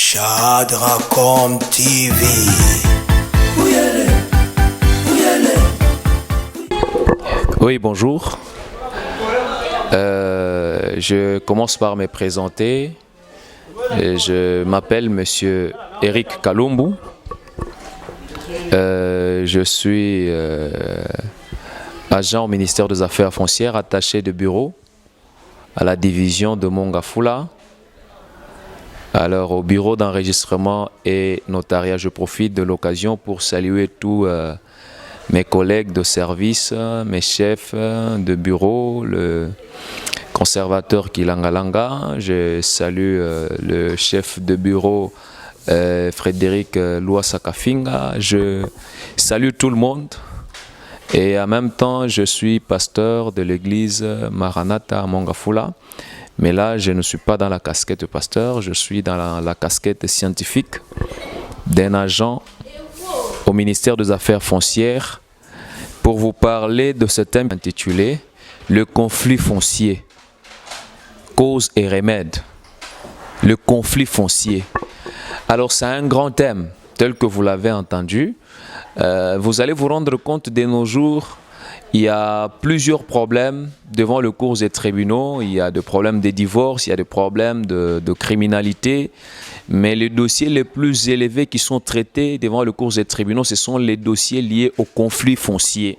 Shadracom TV. Oui, bonjour. Je commence par me présenter. Je m'appelle Monsieur Eric Kalumbu. Je suis agent au ministère des Affaires foncières, attaché de bureau à la division de Mongafula. Alors au bureau d'enregistrement et notariat, je profite de l'occasion pour saluer tous mes collègues de service, mes chefs de bureau, le conservateur Kilangalanga. Je salue le chef de bureau Frédéric Louasakafinga. Je salue tout le monde. Et en même temps, je suis pasteur de l'église Maranatha à Mongafula. Mais là, je ne suis pas dans la casquette de pasteur, je suis dans la casquette scientifique d'un agent au ministère des Affaires foncières pour vous parler de ce thème intitulé « Le conflit foncier, cause et remède ». Le conflit foncier. Alors, c'est un grand thème, tel que vous l'avez entendu. Vous allez vous rendre compte de nos jours, il y a plusieurs problèmes devant le cours des tribunaux. Il y a des problèmes de divorce, il y a des problèmes de criminalité. Mais les dossiers les plus élevés qui sont traités devant le cours des tribunaux, ce sont les dossiers liés au conflit foncier.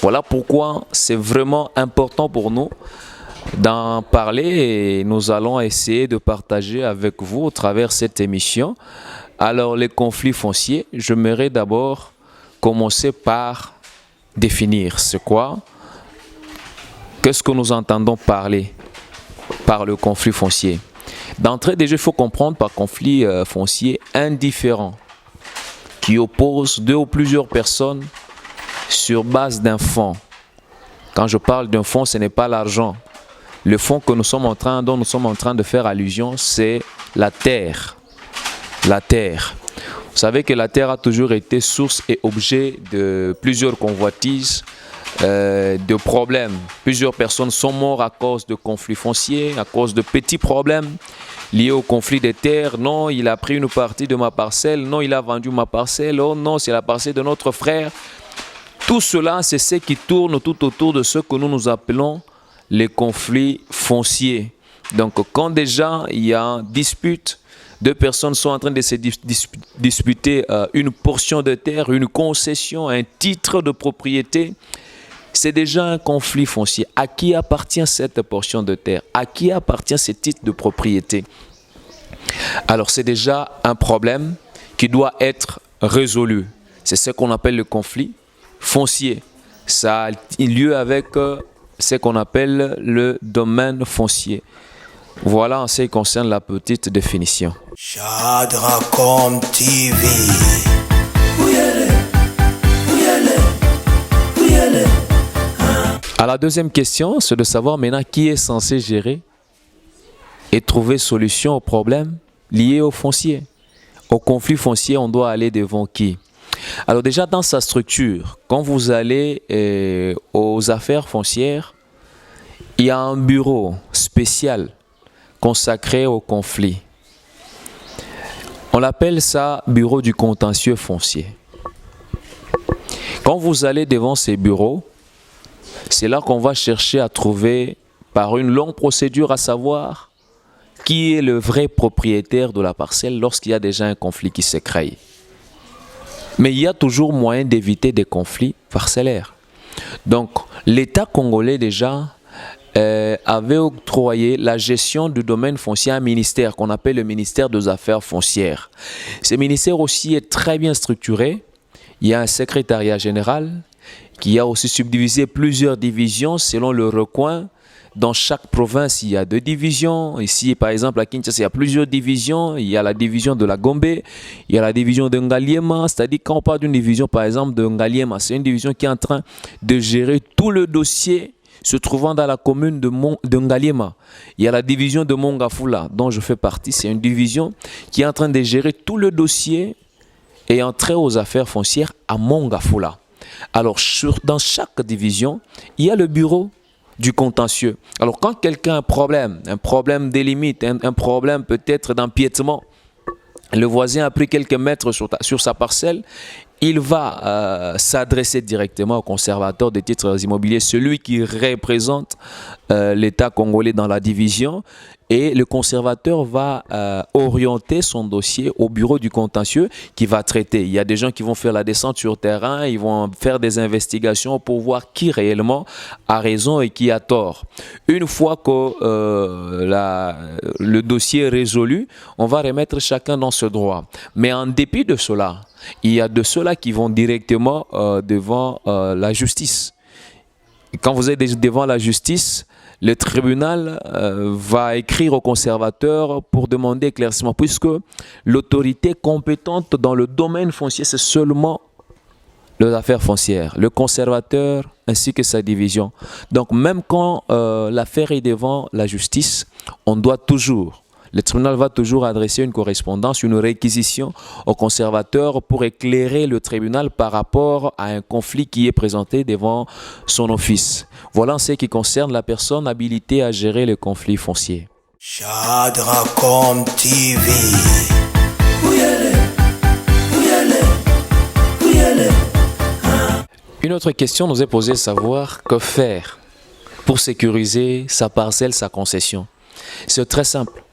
Voilà pourquoi c'est vraiment important pour nous d'en parler et nous allons essayer de partager avec vous au travers de cette émission. Alors, les conflits fonciers, j'aimerais d'abord commencer par définir c'est quoi, qu'est-ce que nous entendons parler par le conflit foncier. D'entrée déjà, il faut comprendre par conflit foncier indifférent qui oppose deux ou plusieurs personnes sur base d'un fonds. Quand je parle d'un fonds, ce n'est pas l'argent. Le fonds que dont nous sommes en train de faire allusion, c'est la terre. La terre. Vous savez que la terre a toujours été source et objet de plusieurs convoitises, de problèmes. Plusieurs personnes sont mortes à cause de conflits fonciers, à cause de petits problèmes liés au conflit des terres. Non, il a pris une partie de ma parcelle. Non, il a vendu ma parcelle. Oh non, c'est la parcelle de notre frère. Tout cela, c'est ce qui tourne tout autour de ce que nous appelons les conflits fonciers. Donc, quand déjà il y a une dispute, deux personnes sont en train de se disputer une portion de terre, une concession, un titre de propriété. C'est déjà un conflit foncier. À qui appartient cette portion de terre? À qui appartient ce titre de propriété? Alors c'est déjà un problème qui doit être résolu. C'est ce qu'on appelle le conflit foncier. Ça a lieu avec ce qu'on appelle le domaine foncier. Voilà en ce qui concerne la petite définition. Shadracom TV. À la deuxième question, c'est de savoir maintenant qui est censé gérer et trouver solution aux problèmes liés au foncier. Au conflit foncier, on doit aller devant qui? Alors déjà dans sa structure, quand vous allez aux affaires foncières, il y a un bureau spécial consacré au conflit. On appelle ça bureau du contentieux foncier. Quand vous allez devant ces bureaux, c'est là qu'on va chercher à trouver par une longue procédure à savoir qui est le vrai propriétaire de la parcelle lorsqu'il y a déjà un conflit qui se crée. Mais il y a toujours moyen d'éviter des conflits parcellaires. Donc l'État congolais déjà avait octroyé la gestion du domaine foncier à un ministère qu'on appelle le ministère des Affaires foncières. Ce ministère aussi est très bien structuré. Il y a un secrétariat général qui a aussi subdivisé plusieurs divisions selon le recoin. Dans chaque province, il y a 2 divisions. Ici, par exemple, à Kinshasa, il y a plusieurs divisions. Il y a la division de la Gombe, il y a la division de Ngaliema. C'est-à-dire, quand on parle d'une division, par exemple, de Ngaliema, c'est une division qui est en train de gérer tout le dossier se trouvant dans la commune de Ngaliema. Il y a la division de Mongafula, dont je fais partie. C'est une division qui est en train de gérer tout le dossier et entrer aux affaires foncières à Mongafula. Alors, dans chaque division, il y a le bureau du contentieux. Alors, quand quelqu'un a un problème des limites, un problème peut-être d'empiètement, Le voisin a pris quelques mètres sur sa parcelle. Il va s'adresser directement au conservateur des titres immobiliers, celui qui représente l'État congolais dans la division. Et le conservateur va orienter son dossier au bureau du contentieux qui va traiter. Il y a des gens qui vont faire la descente sur terrain, ils vont faire des investigations pour voir qui réellement a raison et qui a tort. Une fois que le dossier est résolu, on va remettre chacun dans ce droit. Mais en dépit de cela, il y a de ceux-là qui vont directement devant la justice. Et quand vous êtes devant la justice, le tribunal va écrire au conservateur pour demander éclaircissement, puisque l'autorité compétente dans le domaine foncier, c'est seulement les affaires foncières, le conservateur ainsi que sa division. Donc même quand l'affaire est devant la justice, le tribunal va toujours adresser une correspondance, une réquisition au conservateur pour éclairer le tribunal par rapport à un conflit qui est présenté devant son office. Voilà en ce qui concerne la personne habilitée à gérer les conflits fonciers. Chadracom TV. Une autre question nous est posée de savoir que faire pour sécuriser sa parcelle, sa concession. C'est très simple.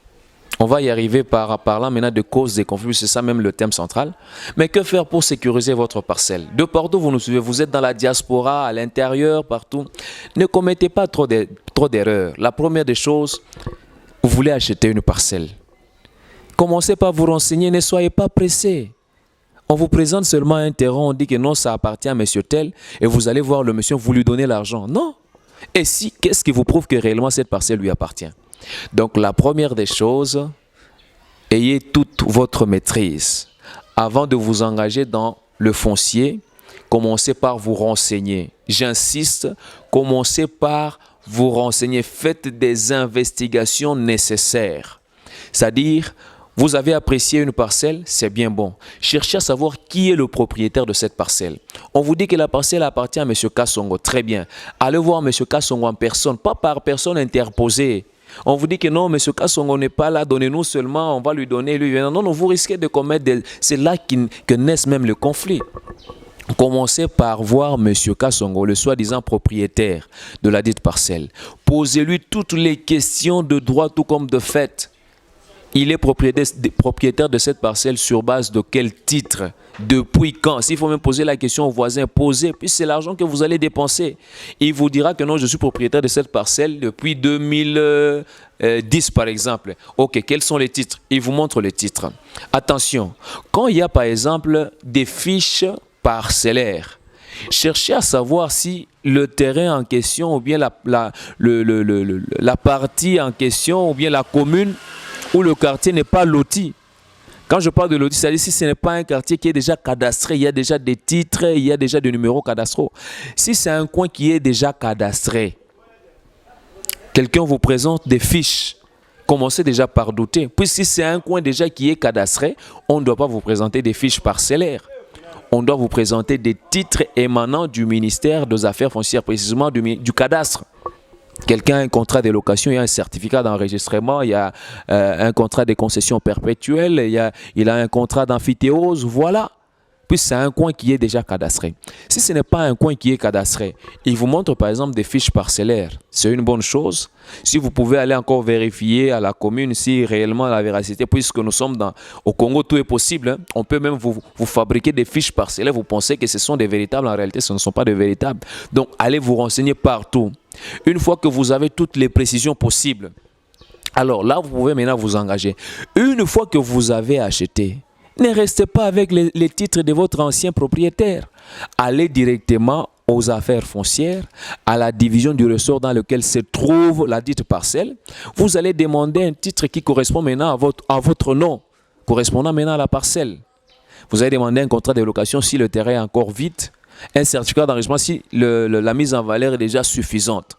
On va y arriver par là maintenant de causes des conflits, c'est ça même le thème central. Mais que faire pour sécuriser votre parcelle? De partout vous nous suivez, vous êtes dans la diaspora, à l'intérieur, partout. Ne commettez pas trop d'erreurs. La première des choses, vous voulez acheter une parcelle. Commencez par vous renseigner, ne soyez pas pressé. On vous présente seulement un terrain, on dit que non, ça appartient à monsieur tel, et vous allez voir le monsieur, vous lui donnez l'argent. Non. Et si, qu'est-ce qui vous prouve que réellement cette parcelle lui appartient? Donc la première des choses, ayez toute votre maîtrise. Avant de vous engager dans le foncier, commencez par vous renseigner. J'insiste, commencez par vous renseigner. Faites des investigations nécessaires. C'est-à-dire, vous avez apprécié une parcelle, c'est bien bon. Cherchez à savoir qui est le propriétaire de cette parcelle. On vous dit que la parcelle appartient à M. Kassongo. Très bien. Allez voir M. Kassongo en personne, pas par personne interposée. On vous dit que non, M. Kassongo n'est pas là, donnez-nous seulement, on va lui donner, lui. Non, non, vous risquez de commettre des... C'est là que naissent même le conflit. Commencez par voir M. Kassongo, le soi-disant propriétaire de la dite parcelle. Posez-lui toutes les questions de droit tout comme de fait. Il est propriétaire de cette parcelle sur base de quel titre? Depuis quand? S'il faut même poser la question au voisin, posez, puis c'est l'argent que vous allez dépenser. Il vous dira que non, je suis propriétaire de cette parcelle depuis 2010 par exemple. Ok, quels sont les titres? Il vous montre les titres. Attention, quand il y a par exemple des fiches parcellaires, cherchez à savoir si le terrain en question ou bien la partie en question ou bien la commune où le quartier n'est pas loti. Quand je parle de loti, c'est-à-dire si ce n'est pas un quartier qui est déjà cadastré, il y a déjà des titres, il y a déjà des numéros cadastraux. Si c'est un coin qui est déjà cadastré, quelqu'un vous présente des fiches, commencez déjà par douter. Puis si c'est un coin déjà qui est cadastré, on ne doit pas vous présenter des fiches parcellaires. On doit vous présenter des titres émanant du ministère des Affaires foncières, précisément du cadastre. Quelqu'un a un contrat de location, il y a un certificat d'enregistrement, il y a un contrat de concession perpétuelle, il a un contrat d'amphithéose, voilà. Puis c'est un coin qui est déjà cadastré. Si ce n'est pas un coin qui est cadastré, il vous montre par exemple des fiches parcellaires. C'est une bonne chose. Si vous pouvez aller encore vérifier à la commune si réellement la véracité, puisque nous sommes au Congo, tout est possible. Hein. On peut même vous fabriquer des fiches parcellaires. Vous pensez que ce sont des véritables, en réalité ce ne sont pas des véritables. Donc allez vous renseigner partout. Une fois que vous avez toutes les précisions possibles, alors là vous pouvez maintenant vous engager. Une fois que vous avez acheté, ne restez pas avec les titres de votre ancien propriétaire. Allez directement aux affaires foncières, à la division du ressort dans lequel se trouve la dite parcelle. Vous allez demander un titre qui correspond maintenant à votre nom, correspondant maintenant à la parcelle. Vous allez demander un contrat de location si le terrain est encore vide, un certificat d'enregistrement si la mise en valeur est déjà suffisante.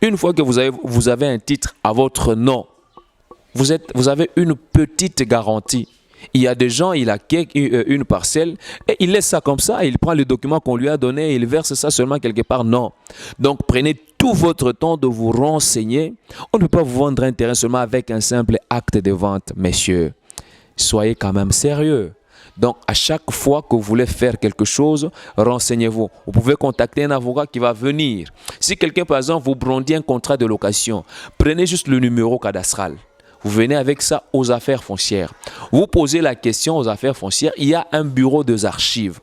Une fois que vous avez un titre à votre nom, vous avez une petite garantie. Il y a des gens, il a une parcelle et il laisse ça comme ça, il prend le document qu'on lui a donné et il verse ça seulement quelque part. Non. Donc prenez tout votre temps de vous renseigner. On ne peut pas vous vendre un terrain seulement avec un simple acte de vente, messieurs. soyez quand même sérieux. Donc, à chaque fois que vous voulez faire quelque chose, renseignez-vous. Vous pouvez contacter un avocat qui va venir. Si quelqu'un, par exemple, vous brandit un contrat de location, prenez juste le numéro cadastral. Vous venez avec ça aux affaires foncières. Vous posez la question aux affaires foncières. Il y a un bureau des archives.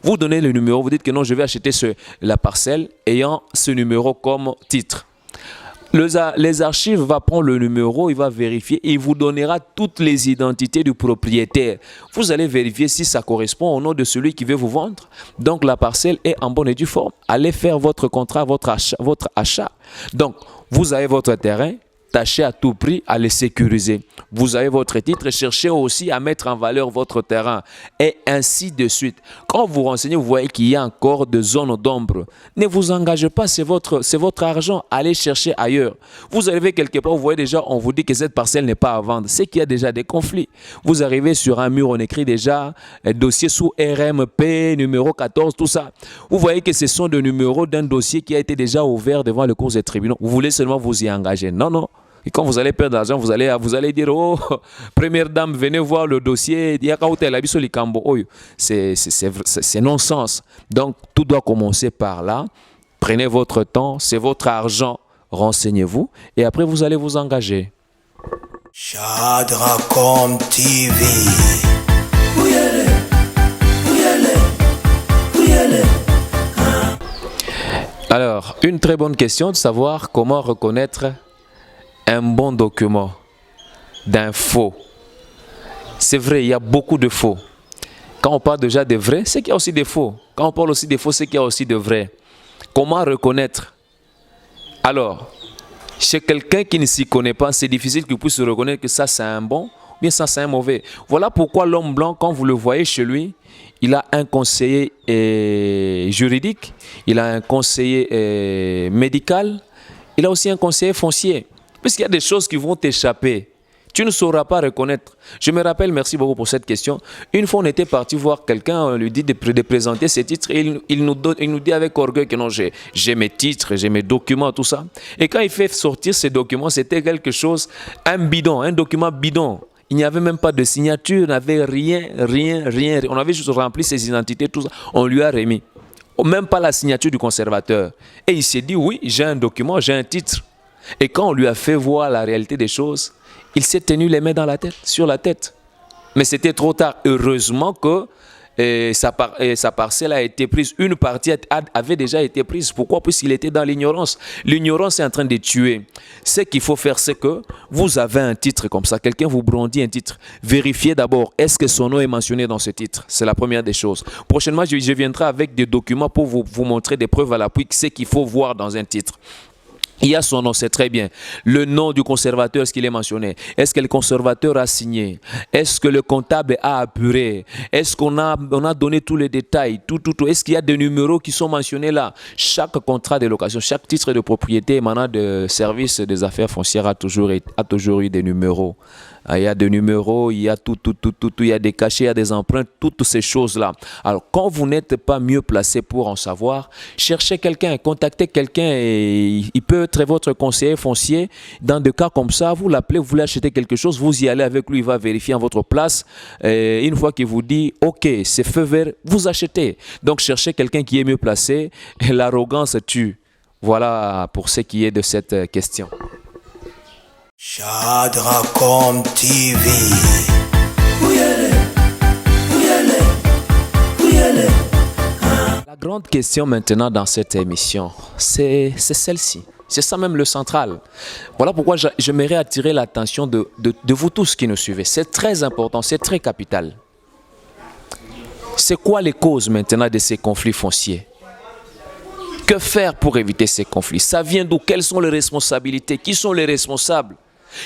Vous donnez le numéro. Vous dites que non, je vais acheter la parcelle ayant ce numéro comme titre. Les archives vont prendre le numéro, il va vérifier et il vous donnera toutes les identités du propriétaire. Vous allez vérifier si ça correspond au nom de celui qui veut vous vendre. Donc la parcelle est en bonne et due forme. Allez faire votre contrat, votre achat. Donc vous avez votre terrain. Tâchez à tout prix à le sécuriser. Vous avez votre titre, cherchez aussi à mettre en valeur votre terrain et ainsi de suite. Quand vous renseignez, vous voyez qu'il y a encore des zones d'ombre. Ne vous engagez pas, c'est votre argent. Allez chercher ailleurs. Vous arrivez quelque part, vous voyez déjà, on vous dit que cette parcelle n'est pas à vendre. C'est qu'il y a déjà des conflits. Vous arrivez sur un mur, on écrit déjà dossier sous RMP, numéro 14, tout ça. Vous voyez que ce sont des numéros d'un dossier qui a été déjà ouvert devant le cours des tribunaux. Vous voulez seulement vous y engager. Non, non. Et quand vous allez perdre de l'argent, vous allez dire, oh, première dame, venez voir le dossier. C'est non-sens. Donc, tout doit commencer par là. Prenez votre temps, c'est votre argent. Renseignez-vous et après, vous allez vous engager. Chadracom TV. Alors, une très bonne question de savoir comment reconnaître un bon document d'un faux. C'est vrai, il y a beaucoup de faux. Quand on parle déjà de vrai, c'est qu'il y a aussi des faux. Quand on parle aussi des faux, c'est qu'il y a aussi de vrai. Comment reconnaître? Alors, chez quelqu'un qui ne s'y connaît pas, c'est difficile qu'il puisse reconnaître que ça c'est un bon, ou bien ça c'est un mauvais. Voilà pourquoi l'homme blanc, quand vous le voyez chez lui, il a un conseiller juridique, il a un conseiller médical, il a aussi un conseiller foncier. Puisqu'il y a des choses qui vont t'échapper. Tu ne sauras pas reconnaître. Je me rappelle, merci beaucoup pour cette question. Une fois, on était parti voir quelqu'un, on lui dit de présenter ses titres. Et il nous dit avec orgueil que non, j'ai mes titres, j'ai mes documents, tout ça. Et quand il fait sortir ces documents, c'était quelque chose, un bidon, un document bidon. Il n'y avait même pas de signature, il n'avait rien. On avait juste rempli ses identités, tout ça. On lui a remis. Même pas la signature du conservateur. Et il s'est dit, oui, j'ai un document, j'ai un titre. Et quand on lui a fait voir la réalité des choses, il s'est tenu les mains sur la tête. Mais c'était trop tard. Heureusement que sa parcelle a été prise. Une partie avait déjà été prise. Pourquoi? Puisqu'il était dans l'ignorance. L'ignorance est en train de tuer. Ce qu'il faut faire, c'est que vous avez un titre comme ça. Quelqu'un vous brandit un titre. Vérifiez d'abord, est-ce que son nom est mentionné dans ce titre? C'est la première des choses. Prochainement, je viendrai avec des documents pour vous montrer des preuves à l'appui. Ce qu'il faut voir dans un titre. Il y a son nom, c'est très bien. Le nom du conservateur, est-ce qu'il est mentionné? Est-ce que le conservateur a signé? Est-ce que le comptable a apuré? Est-ce qu'on a donné tous les détails? Tout. Est-ce qu'il y a des numéros qui sont mentionnés là? Chaque contrat de location, chaque titre de propriété émanant de service des affaires foncières a toujours eu des numéros. Il y a des numéros, il y a tout, il y a des cachets, il y a des empreintes, toutes ces choses-là. Alors, quand vous n'êtes pas mieux placé pour en savoir, cherchez quelqu'un, contactez quelqu'un et il peut être votre conseiller foncier. Dans des cas comme ça, vous l'appelez, vous voulez acheter quelque chose, vous y allez avec lui, il va vérifier en votre place. Et une fois qu'il vous dit, OK, c'est feu vert, vous achetez. Donc, cherchez quelqu'un qui est mieux placé et l'arrogance tue. Voilà pour ce qui est de cette question. Chadracom TV. La grande question maintenant dans cette émission, c'est celle-ci. C'est ça même le central. Voilà pourquoi j'aimerais attirer l'attention de vous tous qui nous suivez. C'est très important, c'est très capital. C'est quoi les causes maintenant de ces conflits fonciers? Que faire pour éviter ces conflits? Ça vient d'où? Quelles sont les responsabilités? Qui sont les responsables?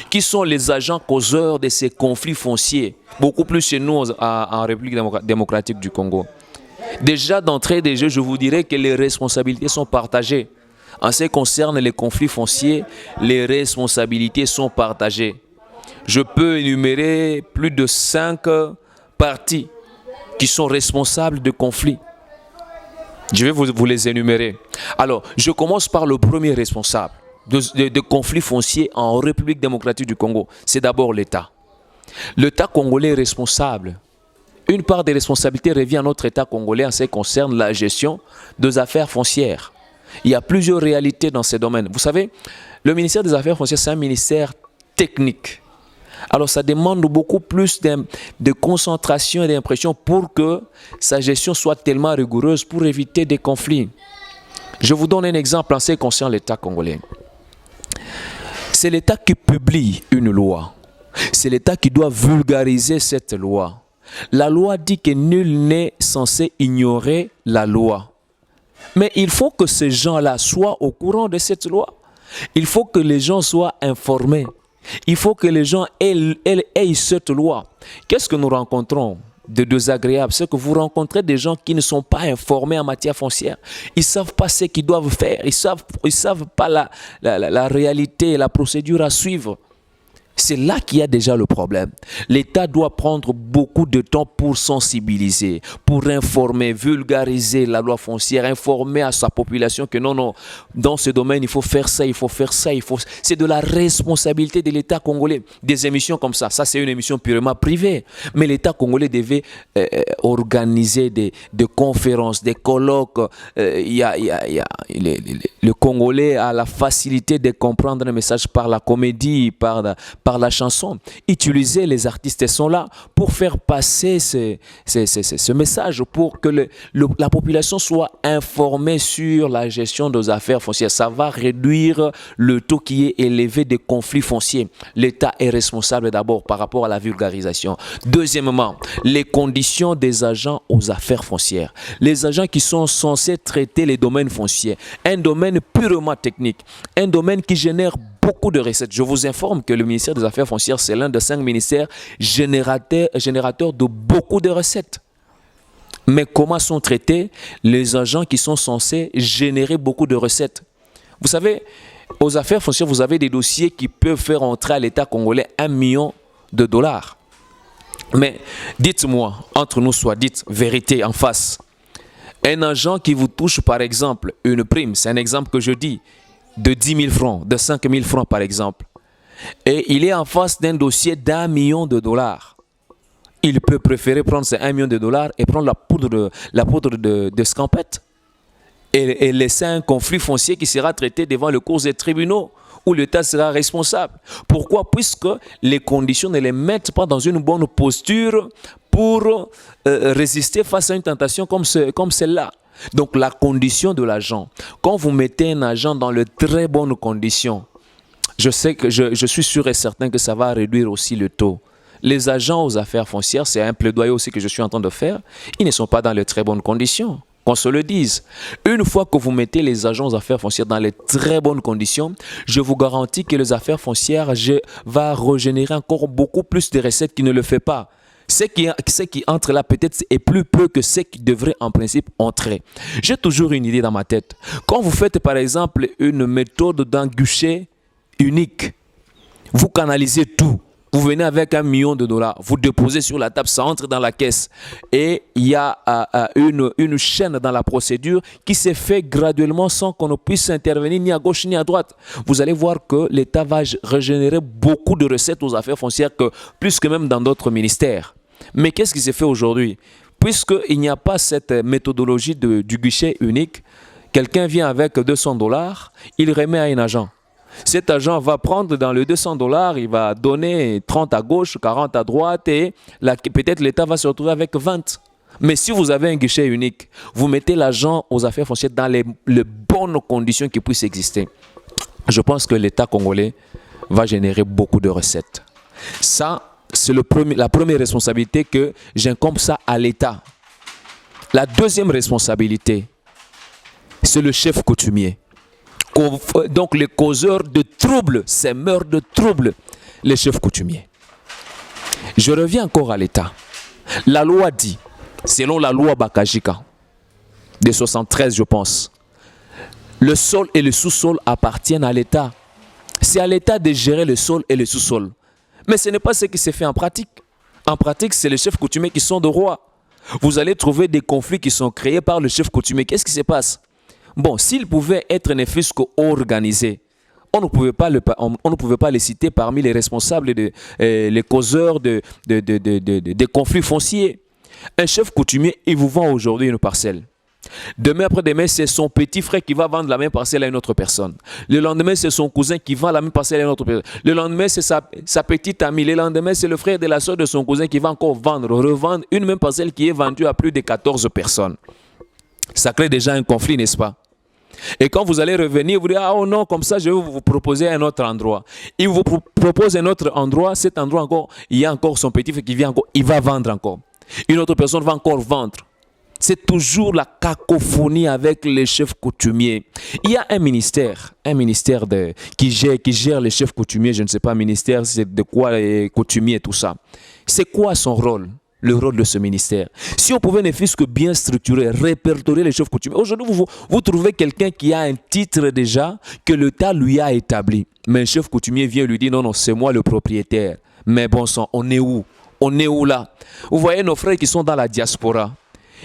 Qui sont les agents causeurs de ces conflits fonciers? Beaucoup plus chez nous en République démocratique du Congo. Déjà d'entrée des jeux, je vous dirais que les responsabilités sont partagées. En ce qui concerne les conflits fonciers, les responsabilités sont partagées. Je peux énumérer plus de 5 parties qui sont responsables de conflits. Je vais vous les énumérer. Alors, je commence par le premier responsable de conflits fonciers en République démocratique du Congo. C'est d'abord l'État. L'État congolais est responsable. Une part des responsabilités revient à notre État congolais en ce qui concerne la gestion des affaires foncières. Il y a plusieurs réalités dans ces domaines. Vous savez, le ministère des Affaires foncières, c'est un ministère technique. Alors ça demande beaucoup plus de concentration et d'impression pour que sa gestion soit tellement rigoureuse pour éviter des conflits. Je vous donne un exemple en ce qui concerne l'État congolais. C'est l'État qui publie une loi. C'est l'État qui doit vulgariser cette loi. La loi dit que nul n'est censé ignorer la loi. Mais il faut que ces gens-là soient au courant de cette loi. Il faut que les gens soient informés. Il faut que les gens aient cette loi. Qu'est-ce que nous rencontrons de désagréable? C'est que vous rencontrez des gens qui ne sont pas informés en matière foncière. Ils ne savent pas ce qu'ils doivent faire. Ils savent pas la réalité, la procédure à suivre. C'est là qu'il y a déjà le problème. L'État doit prendre beaucoup de temps pour sensibiliser, pour informer, vulgariser la loi foncière, informer à sa population que non, dans ce domaine, il faut faire ça, il faut faire ça, C'est de la responsabilité de l'État congolais. Des émissions comme ça c'est une émission purement privée. Mais l'État congolais devait organiser des conférences, des colloques. Le Congolais a la facilité de comprendre un message par la comédie, par la chanson. Utiliser les artistes sont là pour faire passer ce message, pour que la population soit informée sur la gestion des affaires foncières. Ça va réduire le taux qui est élevé des conflits fonciers. L'État est responsable d'abord par rapport à la vulgarisation. Deuxièmement, les conditions des agents aux affaires foncières. Les agents qui sont censés traiter les domaines fonciers. Un domaine purement technique. Un domaine qui génère beaucoup de recettes. Je vous informe que le ministère des Affaires foncières, c'est l'un des 5 ministères générateurs de beaucoup de recettes. Mais comment sont traités les agents qui sont censés générer beaucoup de recettes? Vous savez, aux affaires foncières, vous avez des dossiers qui peuvent faire entrer à l'État congolais 1 million de dollars. Mais dites-moi, entre nous soit dite vérité en face. Un agent qui vous touche par exemple une prime, c'est un exemple que je dis, de 10 000 francs, de 5 000 francs par exemple, et il est en face d'un dossier d'1 million de dollars. Il peut préférer prendre ces 1 million de dollars et prendre la poudre de scampette et laisser un conflit foncier qui sera traité devant le cours des tribunaux où l'État sera responsable. Pourquoi? Puisque les conditions ne les mettent pas dans une bonne posture pour résister face à une tentation comme celle-là. Donc la condition de l'agent, quand vous mettez un agent dans de très bonnes conditions, je suis sûr et certain que ça va réduire aussi le taux. Les agents aux affaires foncières, c'est un plaidoyer aussi que je suis en train de faire, ils ne sont pas dans de très bonnes conditions. Qu'on se le dise. Une fois que vous mettez les agents aux affaires foncières dans les très bonnes conditions, je vous garantis que les affaires foncières vont régénérer encore beaucoup plus de recettes qui ne le fait pas. Ce qui entre là peut-être est plus peu que ce qui devrait en principe entrer. J'ai toujours une idée dans ma tête. Quand vous faites par exemple une méthode d'un guichet unique, vous canalisez tout. Vous venez avec 1 million de dollars, vous déposez sur la table, ça entre dans la caisse. Et il y a une chaîne dans la procédure qui s'est fait graduellement sans qu'on ne puisse intervenir ni à gauche ni à droite. Vous allez voir que l'État va régénérer beaucoup de recettes aux affaires foncières, plus que même dans d'autres ministères. Mais qu'est-ce qui s'est fait aujourd'hui? Puisqu'il n'y a pas cette méthodologie du guichet unique, quelqu'un vient avec 200 dollars, il remet à un agent. Cet agent va prendre dans le 200 dollars, il va donner 30 à gauche, 40 à droite et peut-être l'État va se retrouver avec 20. Mais si vous avez un guichet unique, vous mettez l'agent aux affaires foncières dans les bonnes conditions qui puissent exister. Je pense que l'État congolais va générer beaucoup de recettes. Ça, c'est la première responsabilité que j'incombe ça à l'État. La deuxième responsabilité, c'est le chef coutumier. Donc les causeurs de troubles, ces meurtres de troubles, les chefs coutumiers. Je reviens encore à l'État. La loi dit, selon la loi Bakajika, de 73 je pense, le sol et le sous-sol appartiennent à l'État. C'est à l'État de gérer le sol et le sous-sol. Mais ce n'est pas ce qui se fait en pratique. En pratique, c'est les chefs coutumiers qui sont de roi. Vous allez trouver des conflits qui sont créés par le chef coutumier. Qu'est-ce qui se passe? Bon, s'il pouvait être ne fût-ce qu'organisé, on ne pouvait pas on ne pouvait pas les citer parmi les responsables, les causeurs des conflits fonciers. Un chef coutumier, il vous vend aujourd'hui une parcelle. Demain après-demain, c'est son petit frère qui va vendre la même parcelle à une autre personne. Le lendemain, c'est son cousin qui vend la même parcelle à une autre personne. Le lendemain, c'est sa petite amie. Le lendemain, c'est le frère de la soeur de son cousin qui va encore revendre une même parcelle qui est vendue à plus de 14 personnes. Ça crée déjà un conflit, n'est-ce pas? Et quand vous allez revenir, vous dites, ah oh non, comme ça, je vais vous proposer un autre endroit. Il vous propose un autre endroit. Cet endroit encore, il y a encore son petit frère qui vient encore, il va vendre encore. Une autre personne va encore vendre. C'est toujours la cacophonie avec les chefs coutumiers. Il y a un ministère qui gère les chefs coutumiers. Je ne sais pas, ministère, c'est de quoi les coutumiers, tout ça. C'est quoi son rôle? Le rôle de ce ministère. Si on pouvait ne fût-ce que bien structurer, répertorier les chefs coutumiers. Aujourd'hui, vous trouvez quelqu'un qui a un titre déjà que l'État lui a établi. Mais un chef coutumier vient lui dire non, non, c'est moi le propriétaire. Mais bon sang, on est où? On est où là? Vous voyez nos frères qui sont dans la diaspora.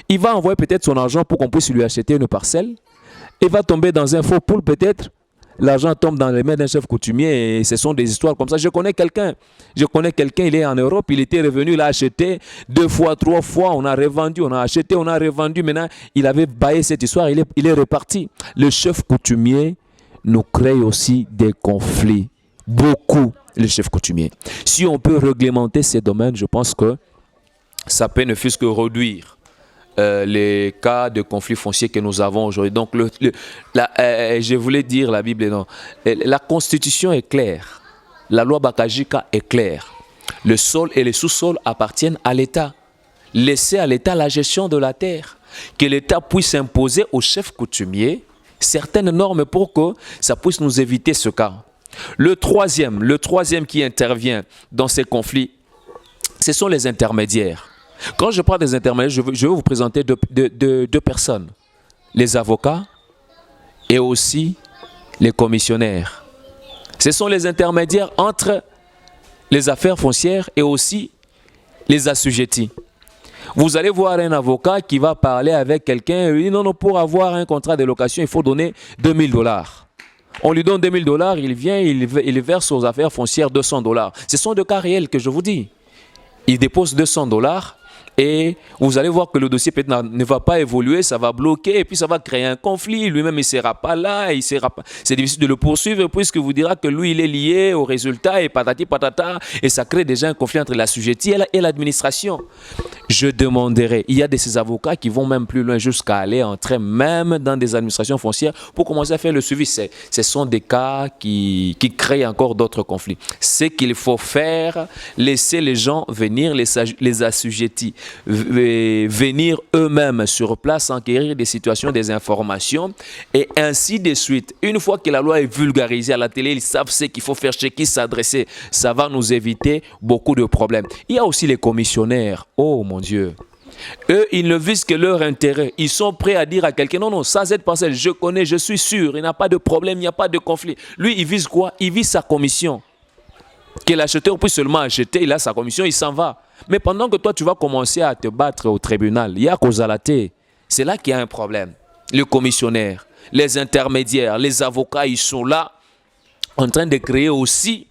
Il va envoyer peut-être son argent pour qu'on puisse lui acheter une parcelle. Il va tomber dans un faux pool peut-être. L'argent tombe dans les mains d'un chef coutumier et ce sont des histoires comme ça. Je connais quelqu'un, il est en Europe, il était revenu, il a acheté 2 fois, 3 fois, on a revendu, on a acheté, on a revendu. Maintenant, il avait baillé cette histoire, il est reparti. Le chef coutumier nous crée aussi des conflits. Beaucoup, le chef coutumier. Si on peut réglementer ces domaines, je pense que ça peut ne fût-ce que réduire les cas de conflits fonciers que nous avons aujourd'hui. Donc, je voulais dire, la Bible, non. La Constitution est claire. La loi Bakajika est claire. Le sol et le sous-sol appartiennent à l'État. Laissez à l'État la gestion de la terre. Que l'État puisse imposer aux chefs coutumiers certaines normes pour que ça puisse nous éviter ce cas. Le troisième qui intervient dans ces conflits, ce sont les intermédiaires. Quand je parle des intermédiaires, je vais vous présenter deux personnes. Les avocats et aussi les commissionnaires. Ce sont les intermédiaires entre les affaires foncières et aussi les assujettis. Vous allez voir un avocat qui va parler avec quelqu'un et lui dit non, pour avoir un contrat de location, il faut donner $2000. On lui donne $2000, il vient, il verse aux affaires foncières $200. Ce sont des cas réels que je vous dis. Il dépose $200 et vous allez voir que le dossier peut-être ne va pas évoluer, ça va bloquer et puis ça va créer un conflit. Lui-même, il ne sera pas là, c'est difficile de le poursuivre puisque vous dira que lui, il est lié au résultat et patati patata et ça crée déjà un conflit entre l'assujetti et l'administration. Je demanderai, il y a de ces avocats qui vont même plus loin jusqu'à aller entrer même dans des administrations foncières pour commencer à faire le suivi. Ce sont des cas qui créent encore d'autres conflits. Ce qu'il faut faire, laisser les gens venir, les assujettis, venir eux-mêmes sur place, enquérir des situations, des informations et ainsi de suite. Une fois que la loi est vulgarisée à la télé, ils savent ce qu'il faut faire, chez qui s'adresser. Ça va nous éviter beaucoup de problèmes. Il y a aussi les commissionnaires. Oh mon Dieu. Eux, ils ne visent que leur intérêt. Ils sont prêts à dire à quelqu'un, non, non, ça, cette parcelle, je connais, je suis sûr, il n'y a pas de problème, il n'y a pas de conflit. Lui, il vise quoi? Il vise sa commission. Que l'acheteur puisse seulement acheter, il a sa commission, il s'en va. Mais pendant que toi, tu vas commencer à te battre au tribunal, il y a cause à la thé. C'est là qu'il y a un problème. Le commissionnaire, les intermédiaires, les avocats, ils sont là en train de créer aussi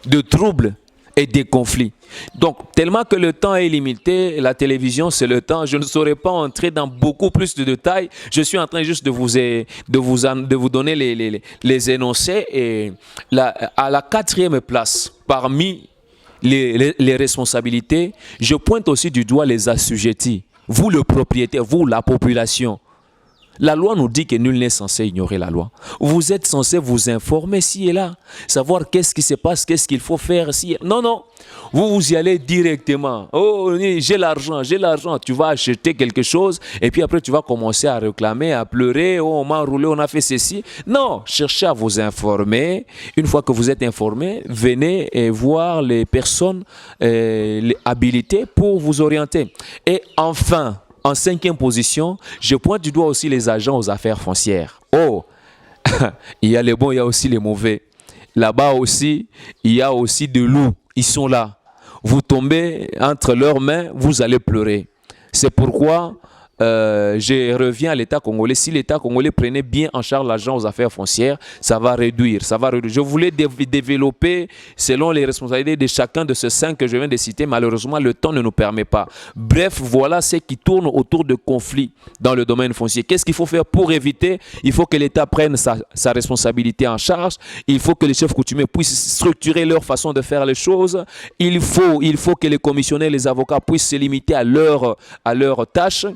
de troubles et des conflits. Donc, tellement que le temps est limité, la télévision, c'est le temps. Je ne saurais pas entrer dans beaucoup plus de détails. Je suis en train juste de vous donner les énoncés. Et à la 4e place, parmi les responsabilités, je pointe aussi du doigt les assujettis. Vous, le propriétaire, vous, la population. La loi nous dit que nul n'est censé ignorer la loi. Vous êtes censé vous informer ci et là, savoir qu'est-ce qui se passe, qu'est-ce qu'il faut faire. Non, non, vous y allez directement. Oh, j'ai l'argent. Tu vas acheter quelque chose et puis après tu vas commencer à réclamer, à pleurer. Oh, on m'a enroulé, on a fait ceci. Non, cherchez à vous informer. Une fois que vous êtes informé, venez et voir les personnes habilitées pour vous orienter. Et enfin, en 5e position, je pointe du doigt aussi les agents aux affaires foncières. Oh, il y a les bons, il y a aussi les mauvais. Là-bas aussi, il y a aussi des loups. Ils sont là. Vous tombez entre leurs mains, vous allez pleurer. C'est pourquoi je reviens à l'État congolais. Si l'État congolais prenait bien en charge l'argent aux affaires foncières, ça va réduire, Je voulais développer selon les responsabilités de chacun de ces 5 que je viens de citer. Malheureusement, le temps ne nous permet pas. Bref, voilà ce qui tourne autour de conflits dans le domaine foncier. Qu'est-ce qu'il faut faire pour éviter? Il faut que l'État prenne sa responsabilité en charge. Il faut que les chefs coutumiers puissent structurer leur façon de faire les choses. Il faut que les commissionnaires, les avocats puissent se limiter à leurs tâches.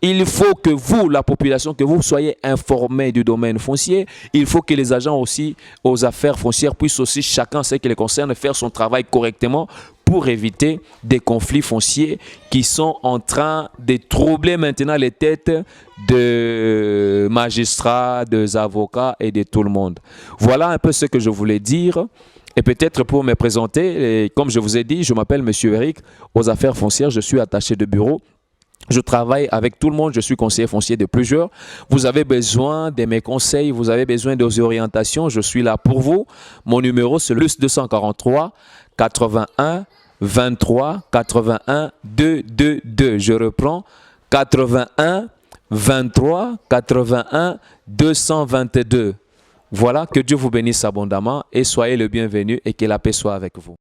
Il faut que vous, la population, que vous soyez informés du domaine foncier. Il faut que les agents aussi aux affaires foncières puissent aussi, chacun ce qui les concerne, faire son travail correctement pour éviter des conflits fonciers qui sont en train de troubler maintenant les têtes de magistrats, des avocats et de tout le monde. Voilà un peu ce que je voulais dire. Et peut-être pour me présenter, comme je vous ai dit, je m'appelle M. Eric, aux affaires foncières, je suis attaché de bureau. Je travaille avec tout le monde, je suis conseiller foncier de plusieurs. Vous avez besoin de mes conseils, vous avez besoin de vos orientations, je suis là pour vous. Mon numéro, c'est le +243 81 23 81 222. Je reprends, 81 23 81 222. Voilà, que Dieu vous bénisse abondamment et soyez le bienvenu et que la paix soit avec vous.